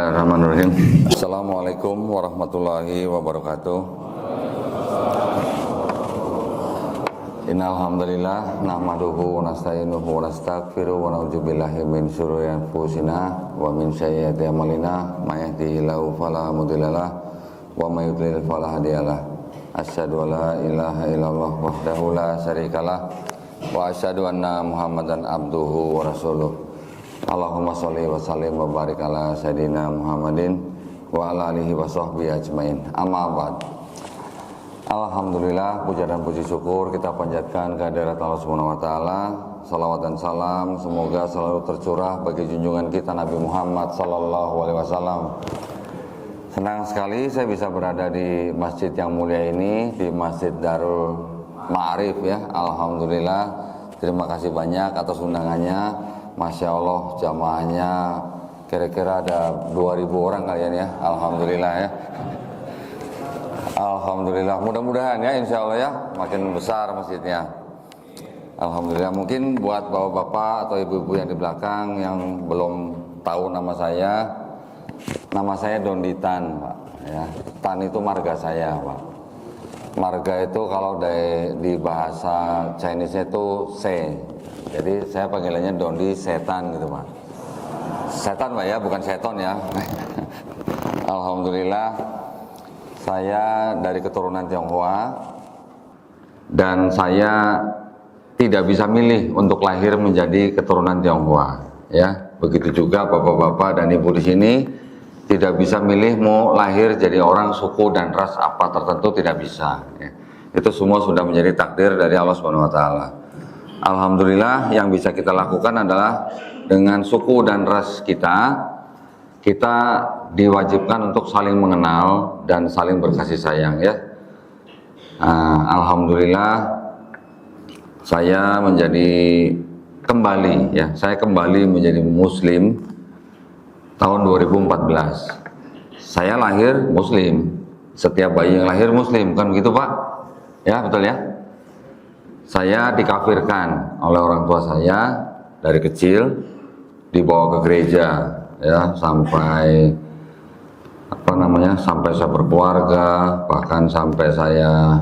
Bismillahirrahmanirrahim. Assalamualaikum warahmatullahi wabarakatuh. Innal hamdalillah nahmaduhu wa nasta'inuhu wa nastaghfiruh wa na'udzu billahi min syururi anfusina wa min sayyiati a'malina may yahdihillahu fala mudhillalah wa may yudlil fala hadiyalah. Asyhadu an la ilaha illallah wahdahu la syarikalah wa asyhadu anna Muhammadan abduhu wa rasuluh. Allahumma sholli wa sallim wa barik ala sayyidina Muhammadin wa ala alihi wa sahbihi ajmain. Amma ba'd. Alhamdulillah, puja dan puji syukur kita panjatkan kehadirat Allah Subhanahu wa taala. Salawat dan salam semoga selalu tercurah bagi junjungan kita Nabi Muhammad sallallahu alaihi wasallam. Senang sekali saya bisa berada di masjid yang mulia ini, di Masjid Darul Ma'arif ya. Alhamdulillah. Terima kasih banyak atas undangannya. Masya Allah, jamaahnya kira-kira ada 2000 orang kalian ya. Alhamdulillah ya. Alhamdulillah, mudah-mudahan ya, insya Allah ya, makin besar masjidnya. Alhamdulillah. Mungkin buat bapak-bapak atau ibu-ibu yang di belakang yang belum tahu nama saya Dondi Tan, Pak. Ya, Tan itu marga saya, Pak. Marga itu kalau di bahasa Chinese itu Se. Jadi saya panggilannya Dondi Setan gitu, Pak. Setan, Pak ya, bukan seton ya. Alhamdulillah, saya dari keturunan Tionghoa dan saya tidak bisa milih untuk lahir menjadi keturunan Tionghoa, ya. Begitu juga bapak-bapak dan ibu di sini tidak bisa milih mau lahir jadi orang suku dan ras apa tertentu, tidak bisa. Ya. Itu semua sudah menjadi takdir dari Allah Subhanahu Wa Taala. Alhamdulillah, yang bisa kita lakukan adalah dengan suku dan ras kita diwajibkan untuk saling mengenal dan saling berkasih sayang ya. Alhamdulillah, saya kembali menjadi muslim tahun 2014. Saya lahir muslim, setiap bayi yang lahir muslim, kan begitu Pak? Ya, betul ya? Saya dikafirkan oleh orang tua saya dari kecil, dibawa ke gereja ya, sampai sampai saya berkeluarga, bahkan sampai saya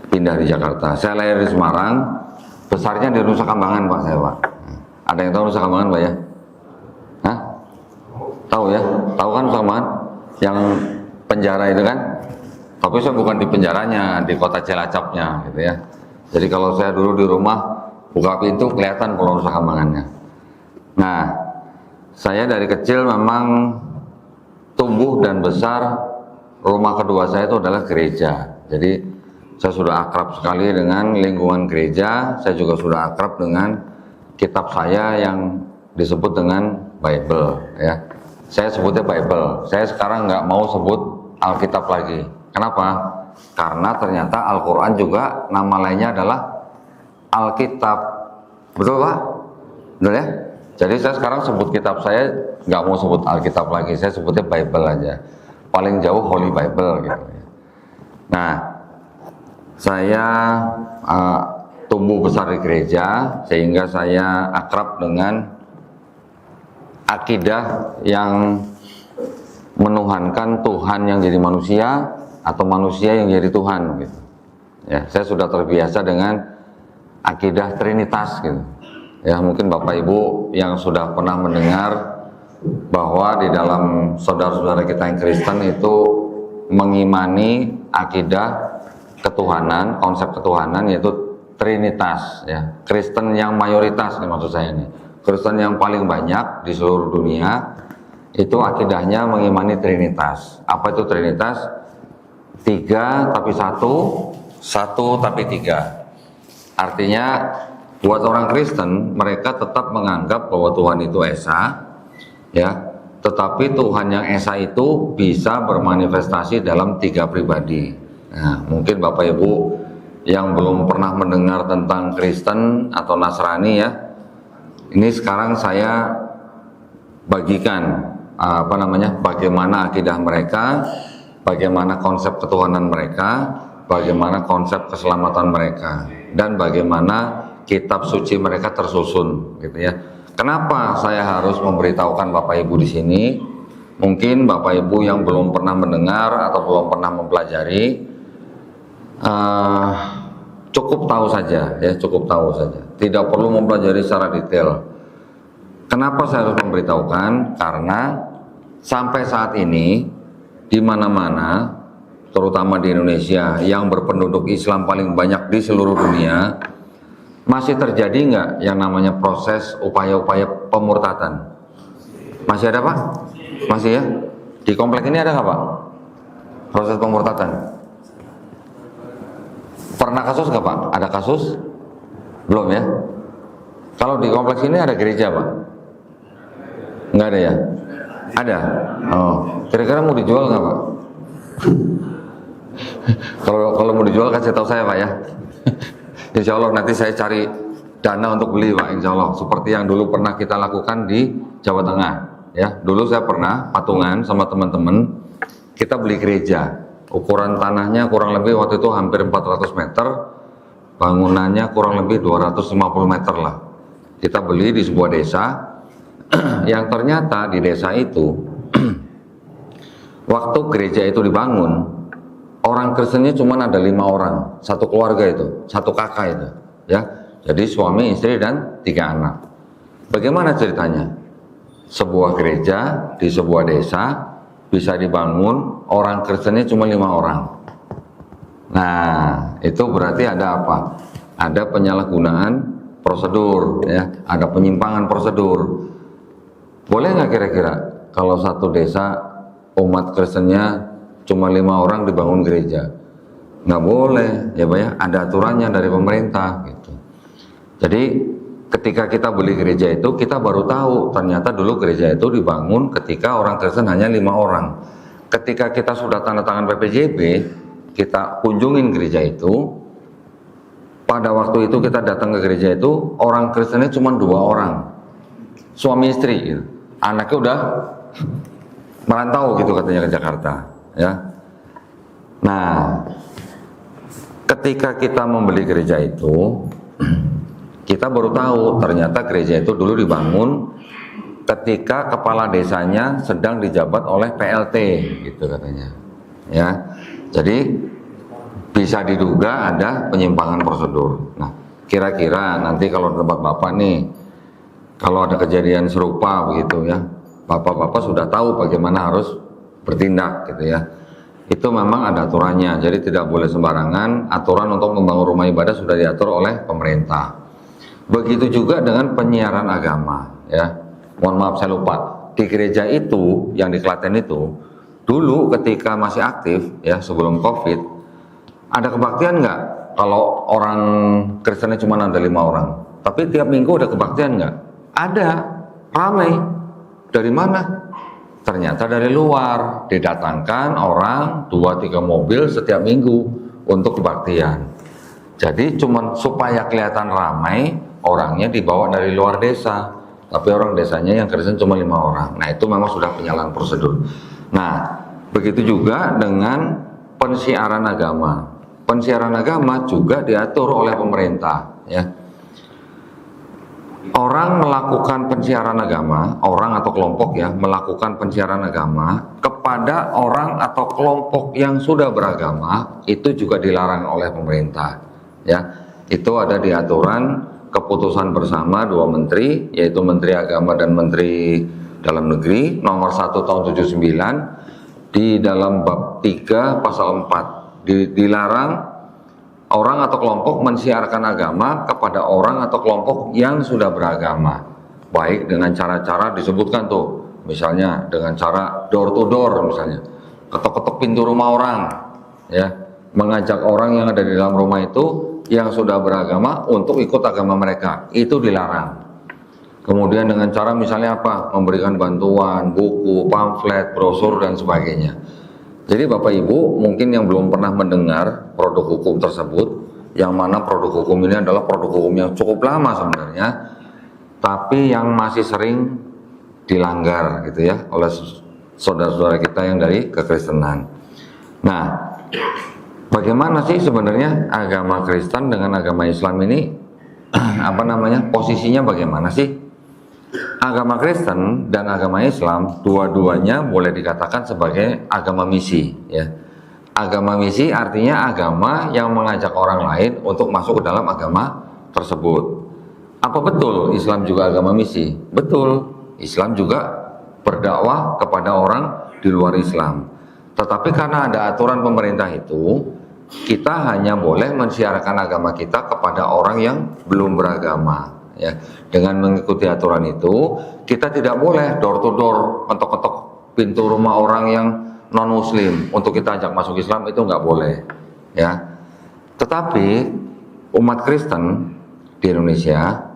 pindah di Jakarta. Saya lahir di Semarang, besarnya di Nusa Kambangan Pak saya, Pak. Ada yang tahu Nusa Kambangan Pak ya? Hah? Tahu ya? Tahu kan Nusa Kambangan? Yang penjara itu kan? Tapi saya bukan di penjaranya, di kota Cilacapnya gitu ya. Jadi kalau saya dulu di rumah buka pintu kelihatan Pulau Nusa Kambangannya. Nah, saya dari kecil memang tumbuh dan besar, rumah kedua saya itu adalah gereja. Jadi saya sudah akrab sekali dengan lingkungan gereja. Saya juga sudah akrab dengan kitab saya yang disebut dengan Bible ya. Saya sebutnya Bible. Saya sekarang nggak mau sebut Alkitab lagi. Kenapa? Karena ternyata Al-Quran juga nama lainnya adalah Alkitab. Betul Pak? Betul ya? Jadi saya sekarang sebut kitab saya nggak mau sebut Alkitab lagi, saya sebutnya Bible aja. Paling jauh Holy Bible gitu. Nah, saya tumbuh besar di gereja sehingga saya akrab dengan akidah yang menuhankan Tuhan yang jadi manusia atau manusia yang jadi Tuhan gitu. Ya, saya sudah terbiasa dengan akidah Trinitas gitu. Ya, mungkin Bapak Ibu yang sudah pernah mendengar bahwa di dalam saudara-saudara kita yang Kristen itu mengimani akidah ketuhanan, konsep ketuhanan yaitu Trinitas ya. Kristen yang mayoritas nih maksud saya ini. Kristen yang paling banyak di seluruh dunia itu akidahnya mengimani Trinitas. Apa itu Trinitas? 3 tapi 1, 1 tapi 3. Artinya buat orang Kristen mereka tetap menganggap bahwa Tuhan itu Esa ya, tetapi Tuhan yang Esa itu bisa bermanifestasi dalam 3 pribadi. Nah, mungkin Bapak Ibu yang belum pernah mendengar tentang Kristen atau Nasrani ya, ini sekarang saya bagikan bagaimana akidah mereka, bagaimana konsep ketuhanan mereka, bagaimana konsep keselamatan mereka, dan bagaimana kitab suci mereka tersusun gitu ya. Kenapa saya harus memberitahukan Bapak Ibu di sini? mungkin Bapak Ibu yang belum pernah mendengar atau belum pernah mempelajari, cukup tahu saja, ya, cukup tahu saja. Tidak perlu mempelajari secara detail. Kenapa saya harus memberitahukan? Karena sampai saat ini di mana-mana, terutama di Indonesia yang berpenduduk Islam paling banyak di seluruh dunia, masih terjadi nggak yang namanya proses upaya-upaya pemurtadan? Masih ada Pak? Masih ya? Di komplek ini ada nggak Pak? Proses pemurtadan? Pernah kasus nggak Pak? Ada kasus? Belum ya? Kalau di kompleks ini ada gereja Pak? Nggak ada ya? Ada? Oh, kira-kira mau dijual nggak Pak? Kalau mau dijual kasih tahu saya Pak ya. Insya Allah nanti saya cari dana untuk beli Pak, Insya Allah. Seperti yang dulu pernah kita lakukan di Jawa Tengah. Ya, dulu saya pernah patungan sama teman-teman, kita beli gereja. Ukuran tanahnya kurang lebih waktu itu hampir 400 meter, bangunannya kurang lebih 250 meter lah. Kita beli di sebuah desa, yang ternyata di desa itu, waktu gereja itu dibangun, orang Kristennya cuma ada 5 orang, satu keluarga itu, satu kakak itu, ya. Jadi suami, istri, dan 3 anak. Bagaimana ceritanya? Sebuah gereja di sebuah desa bisa dibangun, orang Kristennya cuma 5 orang. Nah, itu berarti ada apa? Ada penyalahgunaan prosedur, ya. Ada penyimpangan prosedur. Boleh nggak kira-kira kalau satu desa umat Kristennya cuma 5 orang dibangun gereja? Nggak boleh, ya Pak ya. Ada aturannya dari pemerintah gitu. Jadi ketika kita beli gereja itu, kita baru tahu ternyata dulu gereja itu dibangun ketika orang Kristen hanya 5 orang. Ketika kita sudah tanda tangan PPJB, kita kunjungin gereja itu. Pada waktu itu kita datang ke gereja itu, orang Kristennya cuma 2 orang, suami istri gitu. Anaknya udah merantau gitu katanya ke Jakarta, ya. Nah, ketika kita membeli gereja itu, kita baru tahu ternyata gereja itu dulu dibangun ketika kepala desanya sedang dijabat oleh PLT gitu katanya, ya. Jadi bisa diduga ada penyimpangan prosedur. Nah, kira-kira nanti kalau tempat Bapak nih, kalau ada kejadian serupa begitu ya, Bapak-bapak sudah tahu bagaimana harus bertindak gitu ya. Itu memang ada aturannya, jadi tidak boleh sembarangan. Aturan untuk membangun rumah ibadah sudah diatur oleh pemerintah. Begitu juga dengan penyiaran agama ya. Mohon maaf saya lupa, di gereja itu yang di Klaten itu dulu ketika masih aktif ya, sebelum COVID, ada kebaktian nggak? Kalau orang Kristennya cuma ada 5 orang, tapi tiap minggu ada kebaktian nggak? Ada, ramai. Dari mana? Ternyata dari luar, didatangkan orang 2-3 mobil setiap minggu untuk kebaktian. Jadi cuma supaya kelihatan ramai, orangnya dibawa dari luar desa, tapi orang desanya yang Kristen cuma 5 orang. Nah, itu memang sudah penyalahan prosedur. Nah, begitu juga dengan pensiaran agama. Pensiaran agama juga diatur oleh pemerintah ya. Orang melakukan pensiaran agama, orang atau kelompok ya, melakukan pensiaran agama kepada orang atau kelompok yang sudah beragama, itu juga dilarang oleh pemerintah ya. Itu ada di aturan keputusan bersama 2 menteri, yaitu Menteri Agama dan Menteri Dalam Negeri nomor 1 tahun 79, di dalam bab 3 pasal 4 dilarang orang atau kelompok mensiarkan agama kepada orang atau kelompok yang sudah beragama, baik dengan cara-cara disebutkan tuh, misalnya dengan cara door to door, misalnya ketok-ketok pintu rumah orang ya, mengajak orang yang ada di dalam rumah itu yang sudah beragama untuk ikut agama mereka, itu dilarang. Kemudian dengan cara misalnya apa, memberikan bantuan, buku, pamflet, brosur dan sebagainya. Jadi Bapak Ibu mungkin yang belum pernah mendengar produk hukum tersebut, yang mana produk hukum ini adalah produk hukum yang cukup lama sebenarnya, tapi yang masih sering dilanggar gitu ya oleh saudara-saudara kita yang dari kekristenan. Nah, bagaimana sih sebenarnya agama Kristen dengan agama Islam ini posisinya bagaimana sih? Agama Kristen dan agama Islam dua-duanya boleh dikatakan sebagai agama misi, ya. Agama misi artinya agama yang mengajak orang lain untuk masuk ke dalam agama tersebut. Apa betul Islam juga agama misi? Betul, Islam juga berdakwah kepada orang di luar Islam. Tetapi karena ada aturan pemerintah itu, kita hanya boleh mensiarkan agama kita kepada orang yang belum beragama. Ya, dengan mengikuti aturan itu, kita tidak boleh door to door, ketok-ketok pintu rumah orang yang non Muslim untuk kita ajak masuk Islam, itu nggak boleh. Ya, tetapi umat Kristen di Indonesia,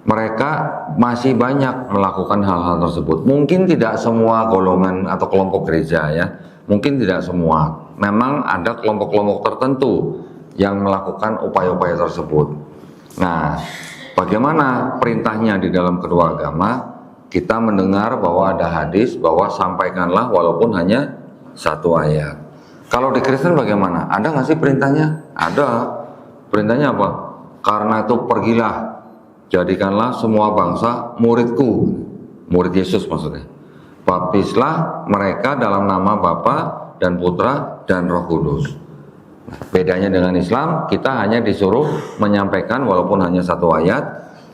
mereka masih banyak melakukan hal-hal tersebut. Mungkin tidak semua golongan atau kelompok gereja, ya, mungkin tidak semua. Memang ada kelompok-kelompok tertentu yang melakukan upaya-upaya tersebut. Nah, bagaimana perintahnya di dalam kedua agama? Kita mendengar bahwa ada hadis bahwa sampaikanlah walaupun hanya satu ayat. Kalau di Kristen bagaimana? Ada nggak sih perintahnya? Ada. Perintahnya apa? Karena itu pergilah, jadikanlah semua bangsa muridku, murid Yesus maksudnya. Baptislah mereka dalam nama Bapa dan Putra dan Roh Kudus. Bedanya dengan Islam, kita hanya disuruh menyampaikan walaupun hanya satu ayat,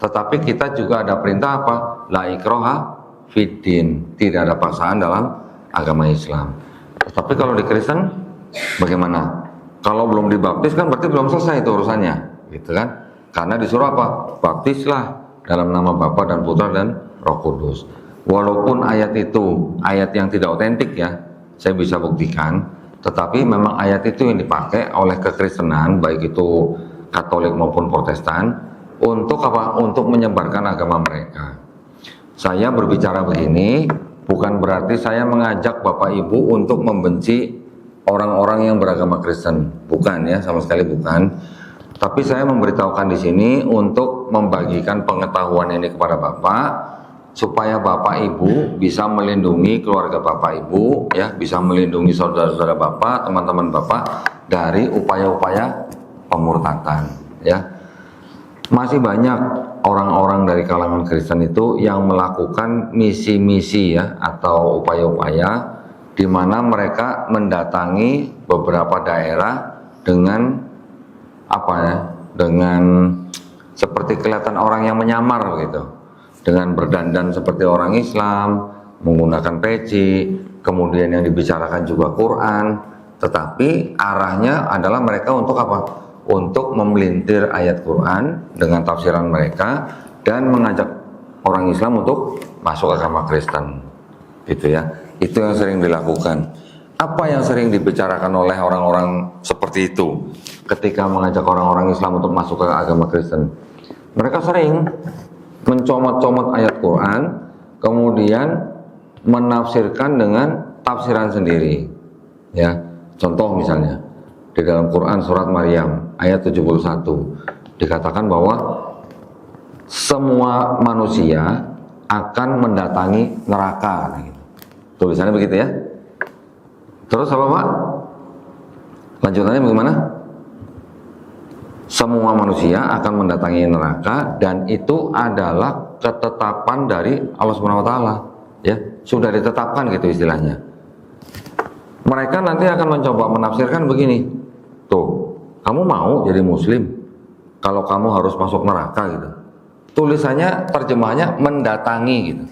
tetapi kita juga ada perintah apa? La ikroha fiddin, tidak ada paksaan dalam agama Islam. Tetapi kalau di Kristen bagaimana? Kalau belum dibaptis kan berarti belum selesai itu urusannya, gitu kan? Karena disuruh apa? Baptislah dalam nama Bapa dan Putra dan Roh Kudus. Walaupun ayat itu ayat yang tidak otentik, ya, saya bisa buktikan. Tetapi memang ayat itu yang dipakai oleh kekristenan, baik itu Katolik maupun Protestan, untuk apa? Untuk menyebarkan agama mereka. Saya berbicara begini bukan berarti saya mengajak Bapak Ibu untuk membenci orang-orang yang beragama Kristen, bukan, ya, sama sekali bukan. Tapi saya memberitahukan di sini untuk membagikan pengetahuan ini kepada Bapak, supaya Bapak Ibu bisa melindungi keluarga Bapak Ibu, ya, bisa melindungi saudara-saudara Bapak, teman-teman Bapak dari upaya-upaya pemurtadan, ya. Masih banyak orang-orang dari kalangan Kristen itu yang melakukan misi-misi, ya, atau upaya-upaya di mana mereka mendatangi beberapa daerah dengan apa, ya, dengan seperti kelihatan orang yang menyamar gitu, dengan berdandan seperti orang Islam, menggunakan peci, kemudian yang dibicarakan juga Quran, tetapi arahnya adalah mereka untuk apa? Untuk memelintir ayat Quran dengan tafsiran mereka dan mengajak orang Islam untuk masuk agama Kristen, gitu ya. Itu yang sering dilakukan. Apa yang sering dibicarakan oleh orang-orang seperti itu ketika mengajak orang-orang Islam untuk masuk ke agama Kristen? Mereka sering mencomot-comot ayat Quran, kemudian menafsirkan dengan tafsiran sendiri, ya. Contoh misalnya di dalam Quran surat Maryam ayat 71 dikatakan bahwa semua manusia akan mendatangi neraka, gitu. Tulisannya begitu, ya. Terus apa, Pak? Lanjutannya bagaimana? Semua manusia akan mendatangi neraka dan itu adalah ketetapan dari Allah Subhanahu wa taala, ya. Sudah ditetapkan gitu istilahnya. Mereka nanti akan mencoba menafsirkan begini. Tuh, kamu mau jadi muslim kalau kamu harus masuk neraka gitu. Tulisannya, terjemahnya mendatangi gitu.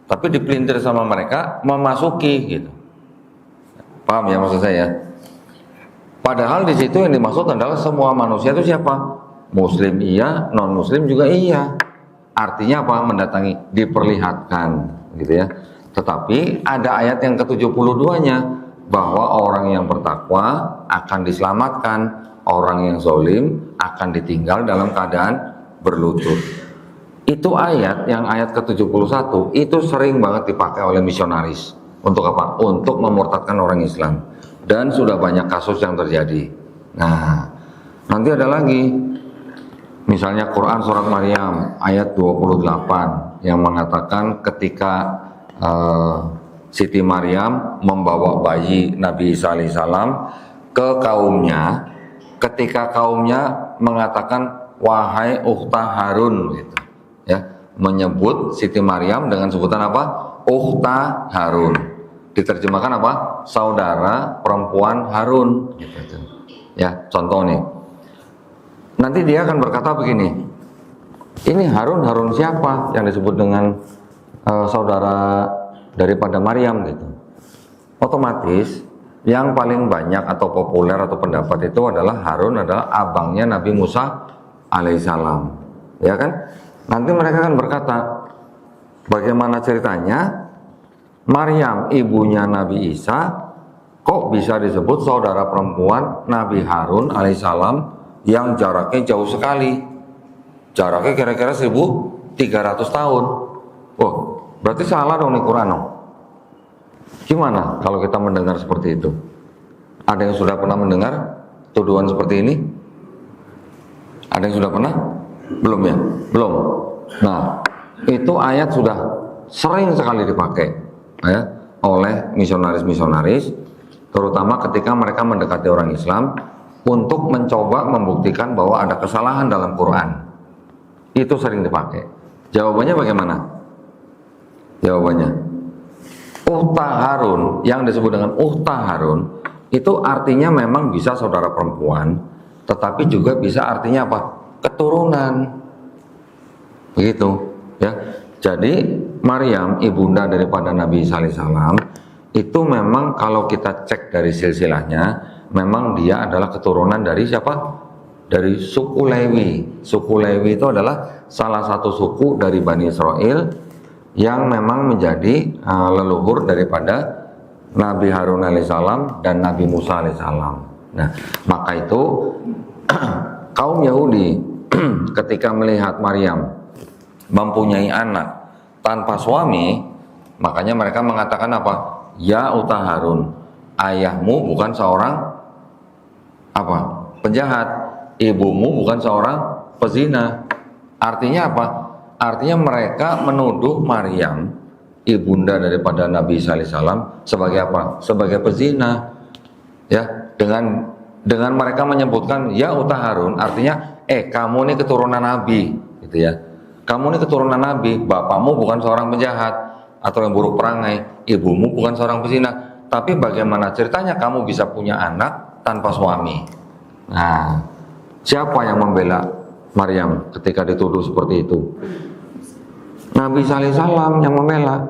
Tapi dipelintir sama mereka memasuki gitu. Paham ya maksud saya? Padahal di situ yang dimaksud adalah semua manusia itu siapa? Muslim iya, non muslim juga iya. Artinya apa? Mendatangi, diperlihatkan, gitu ya. Tetapi ada ayat yang ke-72-nya bahwa orang yang bertakwa akan diselamatkan, orang yang zalim akan ditinggal dalam keadaan berlutut. Itu ayat yang ayat ke-71 itu sering banget dipakai oleh misionaris. Untuk apa? Untuk memurtadkan orang Islam. Dan sudah banyak kasus yang terjadi. Nah, nanti ada lagi. Misalnya Quran surat Maryam ayat 28 yang mengatakan ketika Siti Maryam membawa bayi Nabi Isa alaihissalam ke kaumnya, ketika kaumnya mengatakan wahai ukhta Harun gitu, ya, menyebut Siti Maryam dengan sebutan apa? Ukhta Harun. Diterjemahkan apa? Saudara perempuan Harun. Gitu. Ya, contoh nih. Nanti dia akan berkata begini. Ini Harun siapa yang disebut dengan saudara daripada Maryam gitu. Otomatis yang paling banyak atau populer atau pendapat itu adalah Harun adalah abangnya Nabi Musa alaihissalam. Ya kan? Nanti mereka akan berkata, bagaimana ceritanya Maryam ibunya Nabi Isa kok bisa disebut saudara perempuan Nabi Harun alaihissalam yang jaraknya jauh sekali, jaraknya kira-kira 1300 tahun. Oh, berarti salah dong nih Quran. Gimana kalau kita mendengar seperti itu? Ada yang sudah pernah mendengar tuduhan seperti ini? Ada yang sudah pernah? Belum ya? Belum. Nah, itu ayat sudah sering sekali dipakai ya, oleh misionaris-misionaris, terutama ketika mereka mendekati orang Islam untuk mencoba membuktikan bahwa ada kesalahan dalam Quran. Itu sering dipakai. Jawabannya bagaimana? Jawabannya, Ukhta Harun, yang disebut dengan Ukhta Harun, itu artinya memang bisa saudara perempuan, tetapi juga bisa artinya apa? Keturunan. Begitu, ya. Jadi Maryam, ibunda daripada Nabi Isa alaihissalam, itu memang kalau kita cek dari silsilahnya, memang dia adalah keturunan dari siapa? Dari suku Lewi. Suku Lewi itu adalah salah satu suku dari Bani Israel yang memang menjadi leluhur daripada Nabi Harun alaihissalam dan Nabi Musa alaihissalam. Nah, maka itu kaum Yahudi ketika melihat Maryam mempunyai anak tanpa suami, makanya mereka mengatakan apa? Ya Ukhta Harun, ayahmu bukan seorang apa? Penjahat, ibumu bukan seorang pezina. Artinya apa? Artinya mereka menuduh Maryam, ibunda daripada Nabi Isa alaihissalam, sebagai apa? Sebagai pezina. Ya, dengan mereka menyebutkan ya Ukhta Harun, artinya kamu ini keturunan Nabi, gitu ya. Kamu ini keturunan Nabi, bapakmu bukan seorang penjahat atau yang buruk perangai, ibumu bukan seorang pezina. Tapi bagaimana ceritanya kamu bisa punya anak tanpa suami? Nah, siapa yang membela Maryam ketika dituduh seperti itu? Nabi Isa alaihissalam yang membela.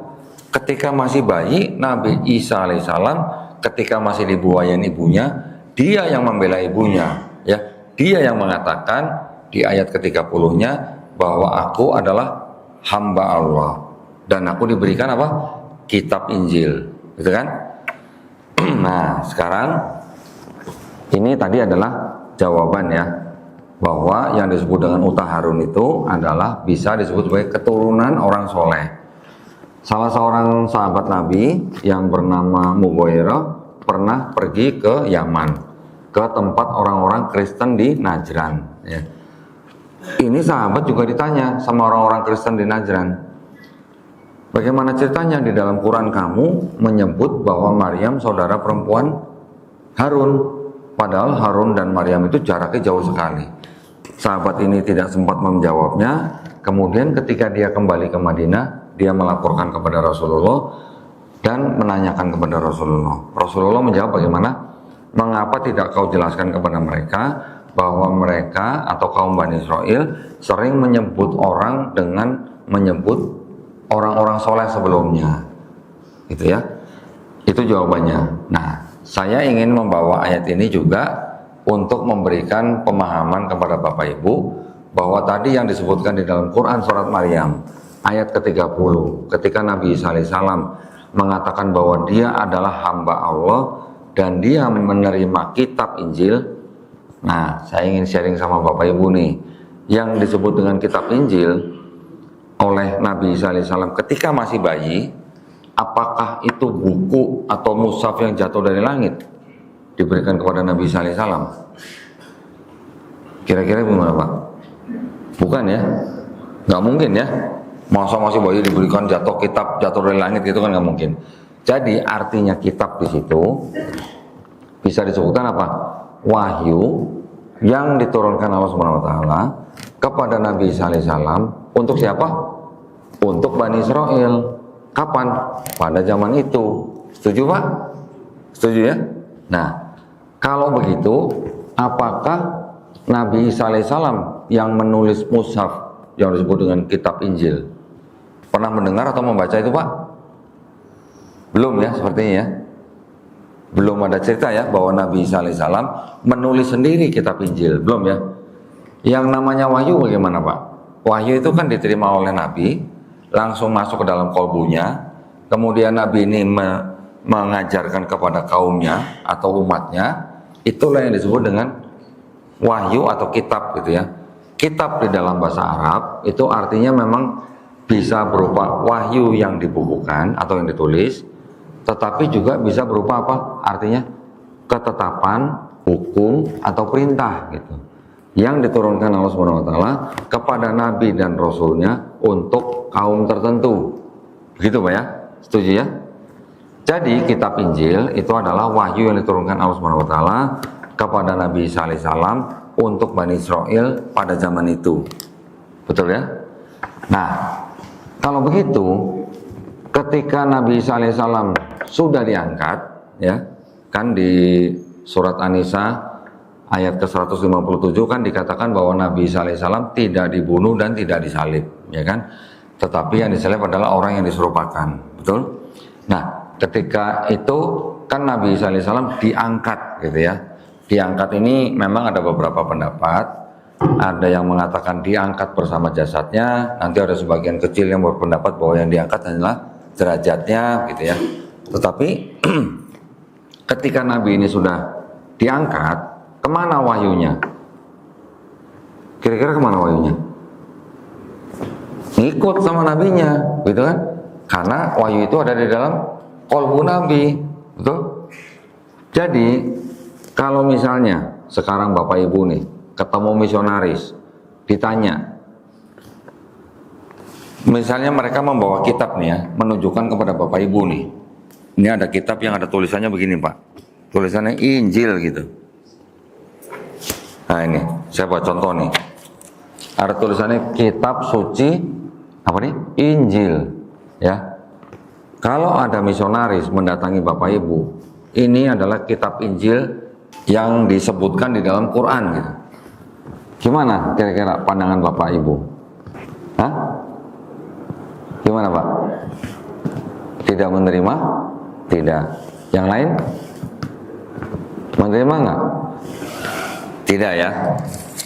Ketika masih bayi, Nabi Isa alaihissalam ketika masih dibuayain ibunya, dia yang membela ibunya, ya. Dia yang mengatakan di ayat ke-30-nya bahwa aku adalah hamba Allah dan aku diberikan apa? Kitab Injil, gitu kan? Nah, sekarang ini tadi adalah jawaban ya, bahwa yang disebut dengan Ukhta Harun itu adalah bisa disebut sebagai keturunan orang soleh. Salah seorang sahabat Nabi yang bernama Mughirah pernah pergi ke Yaman, ke tempat orang-orang Kristen di Najran. Ya. Ini sahabat juga ditanya sama orang-orang Kristen di Najran, bagaimana ceritanya di dalam Quran kamu menyebut bahwa Maryam saudara perempuan Harun, padahal Harun dan Maryam itu jaraknya jauh sekali. Sahabat ini tidak sempat menjawabnya. Kemudian ketika dia kembali ke Madinah, dia melaporkan kepada Rasulullah dan menanyakan kepada Rasulullah. Rasulullah menjawab bagaimana? Mengapa tidak kau jelaskan kepada mereka bahwa mereka atau kaum Bani Israel sering menyebut orang dengan menyebut orang-orang soleh sebelumnya, gitu ya? Itu jawabannya. Nah, saya ingin membawa ayat ini juga untuk memberikan pemahaman kepada Bapak Ibu bahwa tadi yang disebutkan di dalam Quran surat Maryam ayat ke-30, ketika Nabi Isa alaihissalam mengatakan bahwa dia adalah hamba Allah dan dia menerima kitab Injil. Nah, saya ingin sharing sama Bapak Ibu nih, yang disebut dengan kitab Injil oleh Nabi Isa alaihissalam ketika masih bayi, apakah itu buku atau mushaf yang jatuh dari langit diberikan kepada Nabi Isa alaihissalam? Kira-kira gimana Pak? Bukan ya? Nggak mungkin ya? Masa masih bayi diberikan jatuh kitab jatuh dari langit, itu kan nggak mungkin. Jadi artinya kitab di situ bisa disebutkan apa? Wahyu yang diturunkan Allah Subhanahu wa taala kepada Nabi Isa alaihissalam untuk siapa? untuk Bani Israel. Kapan? Pada zaman itu. Setuju Pak? Setuju ya? Nah, kalau begitu, apakah Nabi Isa alaihissalam yang menulis mushaf yang disebut dengan kitab Injil pernah mendengar atau membaca itu Pak? Belum ya, sepertinya ya. Belum ada cerita ya bahwa Nabi Isa alaihissalam menulis sendiri kitab Injil, belum ya. Yang namanya wahyu bagaimana Pak? Wahyu itu kan diterima oleh Nabi, langsung masuk ke dalam kolbunya, kemudian Nabi ini mengajarkan kepada kaumnya atau umatnya, itulah yang disebut dengan wahyu atau kitab gitu ya. Kitab di dalam bahasa Arab itu artinya memang bisa berupa wahyu yang dibukukan atau yang ditulis, tetapi juga bisa berupa apa? Artinya ketetapan, hukum atau perintah gitu, yang diturunkan Allah Subhanahu wa taala kepada nabi dan rasulnya untuk kaum tertentu. Begitu Pak ya? Setuju ya? Jadi kitab Injil itu adalah wahyu yang diturunkan Allah Subhanahu wa taala kepada Nabi Isa alaihissalam untuk Bani Israel pada zaman itu. Betul ya? Nah, kalau begitu ketika Nabi Isa alaihissalam sudah diangkat ya, kan di surat An-Nisa ayat ke-157 kan dikatakan bahwa Nabi Isa alaihissalam tidak dibunuh dan tidak disalib, ya kan? Tetapi yang disalib adalah orang yang diserupakan, betul? Nah, ketika itu kan Nabi Isa alaihissalam diangkat gitu ya. Diangkat ini memang ada beberapa pendapat. Ada yang mengatakan diangkat bersama jasadnya, nanti ada sebagian kecil yang berpendapat bahwa yang diangkat adalah derajatnya gitu ya. Tetapi ketika Nabi ini sudah diangkat, kemana wahyunya? Kira-kira kemana wahyunya? Ngikut sama nabinya, gitu kan? Karena wahyu itu ada di dalam qalbu Nabi, betul? Jadi kalau misalnya sekarang Bapak Ibu nih ketemu misionaris, ditanya, misalnya mereka membawa kitab nih ya, menunjukkan kepada Bapak Ibu nih, ini ada kitab yang ada tulisannya begini Pak, tulisannya Injil gitu. Nah ini, saya buat contoh nih, ada tulisannya kitab suci apa nih? Injil ya. Kalau ada misionaris mendatangi Bapak Ibu, ini adalah kitab Injil yang disebutkan di dalam Quran gitu. Gimana kira-kira pandangan Bapak Ibu? Hah? Gimana Pak? Tidak menerima? Tidak. Yang lain? Menerima enggak? Tidak ya.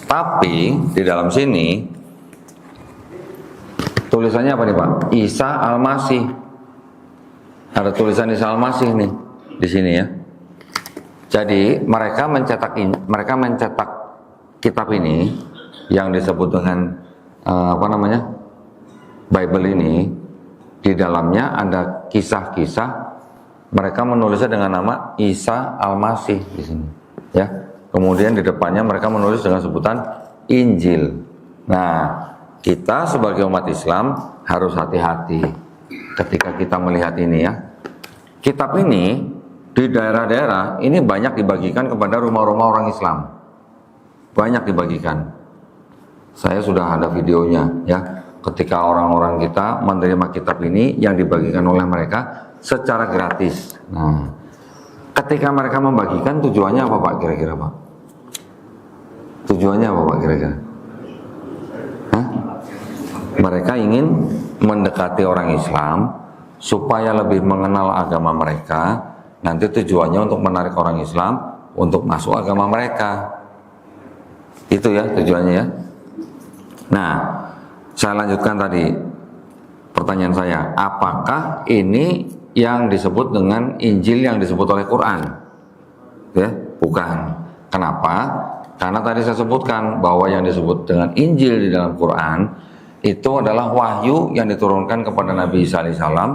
Tapi di dalam sini tulisannya apa nih Pak? Isa Al-Masih. Ada tulisan Isa Al-Masih nih di sini ya. Jadi mereka mencetak kitab ini yang disebut dengan apa namanya? Bible ini, di dalamnya ada kisah-kisah, mereka menulisnya dengan nama Isa Al-Masih di sini ya. Kemudian di depannya mereka menulis dengan sebutan Injil. Nah, kita sebagai umat Islam harus hati-hati ketika kita melihat ini ya. Kitab ini di daerah-daerah ini banyak dibagikan kepada rumah-rumah orang Islam. Banyak dibagikan. Saya sudah ada videonya ya. Ketika orang-orang kita menerima kitab ini yang dibagikan oleh mereka secara gratis. Nah, ketika mereka membagikan tujuannya apa Pak kira-kira Pak? Tujuannya apa Pak kira-kira? Hah? Mereka ingin mendekati orang Islam supaya lebih mengenal agama mereka. Nanti tujuannya untuk menarik orang Islam untuk masuk agama mereka. Itu ya tujuannya ya. Nah, saya lanjutkan tadi pertanyaan saya, apakah ini yang disebut dengan Injil yang disebut oleh Quran? Ya, bukan. Kenapa? Karena tadi saya sebutkan bahwa yang disebut dengan Injil di dalam Quran itu adalah wahyu yang diturunkan kepada Nabi Isa alaihissalam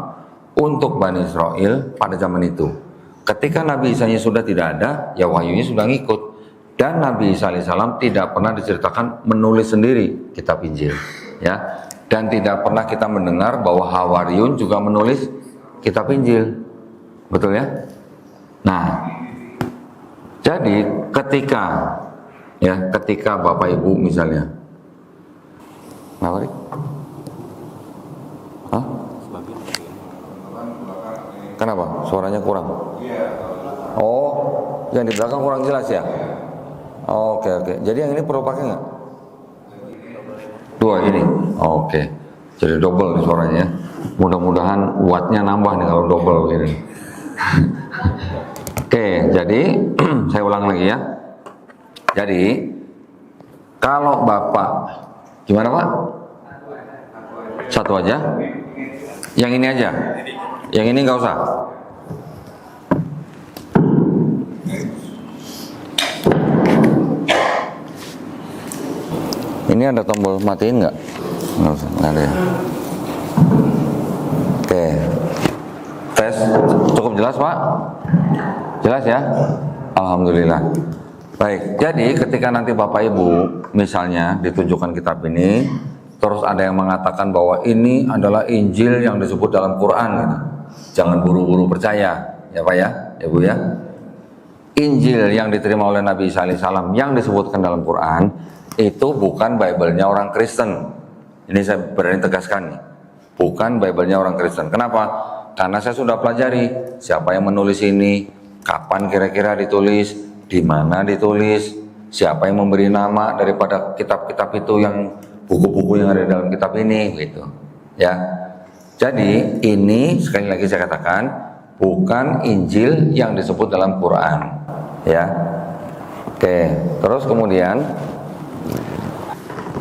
untuk Bani Israel pada zaman itu. Ketika Nabi Isa-nya sudah tidak ada, ya wahyunya sudah ngikut. Dan Nabi Isa alaihissalam tidak pernah diceritakan menulis sendiri kitab Injil, ya. Dan tidak pernah kita mendengar bahwa Hawariyun juga menulis kitab Injil, betul ya? Nah, jadi ketika Bapak Ibu misalnya, Hah? Kenapa? Suaranya kurang? Oh, yang di belakang kurang jelas ya? Oke. Jadi yang ini perlu pakai nggak? Dua ini? Oke. Jadi double nih suaranya. Mudah-mudahan wattnya nambah nih kalau double begini. Oke, jadi saya ulang lagi ya. Jadi kalau Bapak, gimana Pak? Satu aja? Yang ini aja? Yang ini nggak usah? Ini ada tombol matiin nggak? Nggak usah, nggak ada ya. Oke, tes cukup jelas Pak? Jelas ya? Alhamdulillah. Baik, jadi ketika nanti Bapak Ibu misalnya ditunjukkan kitab ini, terus ada yang mengatakan bahwa ini adalah Injil yang disebut dalam Quran gitu. Jangan buru-buru percaya, ya Pak ya, Ibu ya. Injil yang diterima oleh Nabi Isa alaihissalam yang disebutkan dalam Quran itu bukan Bible-nya orang Kristen. Ini saya berani tegaskan nih, bukan Bible-nya orang Kristen. Kenapa? Karena saya sudah pelajari siapa yang menulis ini, kapan kira-kira ditulis, di mana ditulis, siapa yang memberi nama daripada kitab-kitab itu, yang buku-buku yang ada dalam kitab ini, gitu. Ya. Jadi ini sekali lagi saya katakan bukan Injil yang disebut dalam Quran, ya. Oke, terus kemudian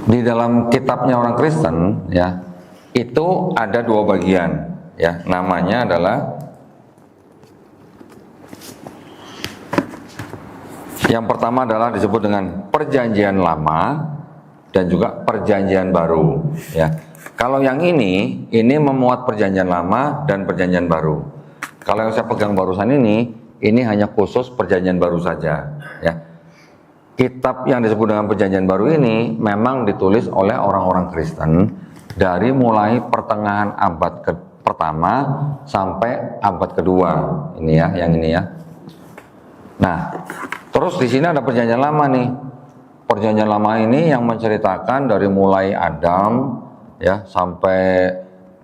di dalam kitabnya orang Kristen, ya, itu ada dua bagian, ya. Namanya adalah, yang pertama adalah disebut dengan Perjanjian Lama dan juga Perjanjian Baru, ya. Kalau yang ini memuat Perjanjian Lama dan Perjanjian Baru. Kalau yang saya pegang barusan ini hanya khusus Perjanjian Baru saja, ya. Kitab yang disebut dengan Perjanjian Baru ini memang ditulis oleh orang-orang Kristen dari mulai pertengahan abad pertama sampai abad kedua. Ini ya, yang ini ya. Nah, terus di sini ada Perjanjian Lama nih. Perjanjian Lama ini yang menceritakan dari mulai Adam, ya, sampai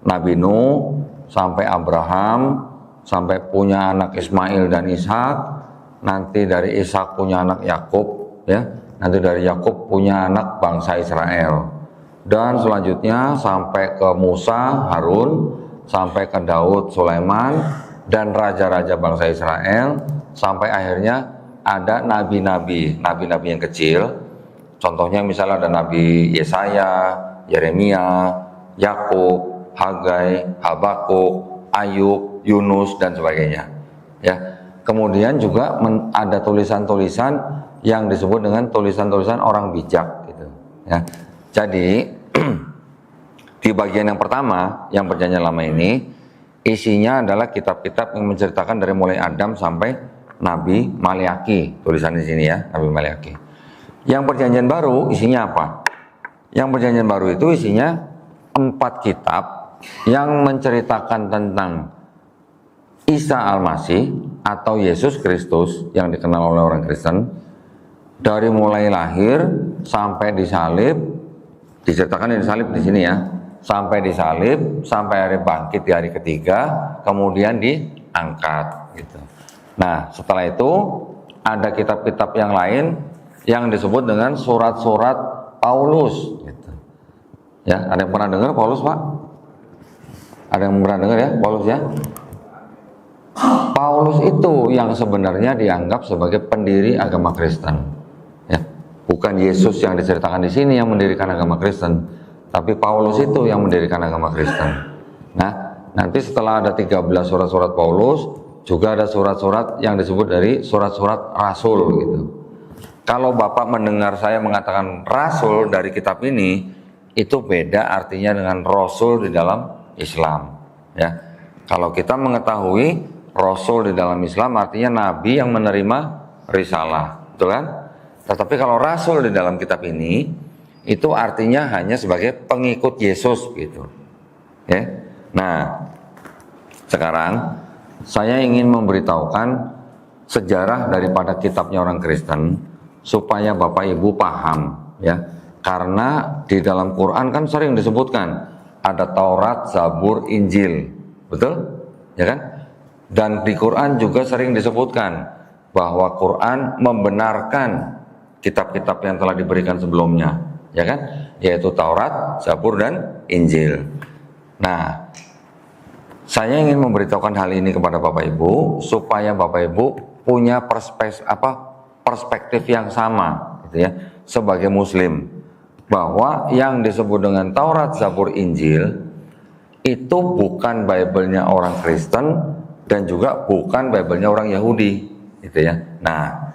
Nabi Nuh, sampai Abraham, sampai punya anak Ismail dan Ishak, nanti dari Ishak punya anak Yakub, ya, nanti dari Yakub punya anak bangsa Israel, dan selanjutnya sampai ke Musa, Harun, sampai ke Daud, Sulaiman, dan raja-raja bangsa Israel, sampai akhirnya ada nabi-nabi yang kecil. Contohnya misalnya ada Nabi Yesaya, Yeremia, Yakub, Hagai, Habakuk, Ayub, Yunus, dan sebagainya, ya. Kemudian juga ada tulisan-tulisan yang disebut dengan tulisan-tulisan orang bijak, gitu, ya. Jadi di bagian yang pertama, yang Perjanjian Lama ini, isinya adalah kitab-kitab yang menceritakan dari mulai Adam sampai Nabi Maliaki, tulisan di sini ya, Nabi Maliaki. Yang Perjanjian Baru isinya apa? Yang Perjanjian Baru itu isinya 4 kitab yang menceritakan tentang Isa Al-Masih atau Yesus Kristus yang dikenal oleh orang Kristen, dari mulai lahir sampai disalib, diceritakan yang disalib di sini ya, sampai disalib, sampai hari bangkit di hari ketiga, kemudian diangkat, gitu. Nah, setelah itu ada kitab-kitab yang lain yang disebut dengan surat-surat Paulus, gitu. Ya, ada yang pernah dengar Paulus, Pak? Ada yang pernah dengar ya Paulus ya? Paulus itu yang sebenarnya dianggap sebagai pendiri agama Kristen, ya. Bukan Yesus yang diceritakan di sini yang mendirikan agama Kristen, tapi Paulus itu yang mendirikan agama Kristen. Nah, nanti setelah ada 13 surat-surat Paulus, juga ada surat-surat yang disebut dari surat-surat Rasul, gitu. Kalau Bapak mendengar saya mengatakan Rasul dari kitab ini, itu beda artinya dengan Rasul di dalam Islam, ya. Kalau kita mengetahui Rasul di dalam Islam artinya Nabi yang menerima risalah, betul kan? Tetapi kalau Rasul di dalam kitab ini, itu artinya hanya sebagai pengikut Yesus, gitu, ya. Nah, sekarang saya ingin memberitahukan sejarah daripada kitabnya orang Kristen supaya Bapak Ibu paham, ya. Karena di dalam Quran kan sering disebutkan ada Taurat, Zabur, Injil, betul? Ya kan? Dan di Quran juga sering disebutkan bahwa Quran membenarkan kitab-kitab yang telah diberikan sebelumnya, ya kan? Yaitu Taurat, Zabur, dan Injil. Nah, saya ingin memberitahukan hal ini kepada Bapak Ibu supaya Bapak Ibu punya perspektif yang sama, gitu ya, sebagai Muslim, bahwa yang disebut dengan Taurat, Zabur, Injil itu bukan Bible-nya orang Kristen dan juga bukan Bible-nya orang Yahudi, gitu ya. Nah,